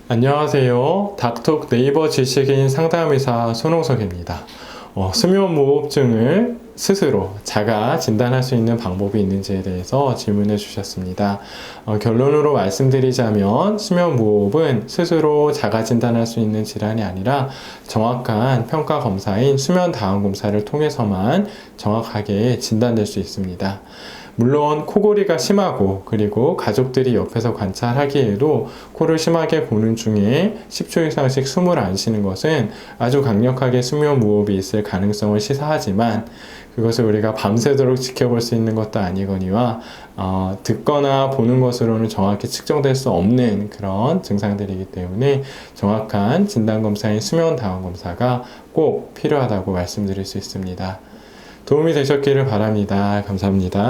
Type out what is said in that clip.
안녕하세요. 닥톡 네이버 지식인 상담의사 손홍석입니다. 수면무호흡증을 스스로 자가 진단할 수 있는 방법이 있는지에 대해서 질문해 주셨습니다. 결론으로 말씀드리자면 수면무호흡은 스스로 자가 진단할 수 있는 질환이 아니라 정확한 평가 검사인 수면다운검사를 통해서만 정확하게 진단될 수 있습니다. 물론 코골이가 심하고 그리고 가족들이 옆에서 관찰하기에도 코를 심하게 고는 중에 10초 이상씩 숨을 안 쉬는 것은 아주 강력하게 수면무호흡이 있을 가능성을 시사하지만 그것을 우리가 밤새도록 지켜볼 수 있는 것도 아니거니와 듣거나 보는 것으로는 정확히 측정될 수 없는 그런 증상들이기 때문에 정확한 진단검사인 수면다운검사가 꼭 필요하다고 말씀드릴 수 있습니다. 도움이 되셨기를 바랍니다. 감사합니다.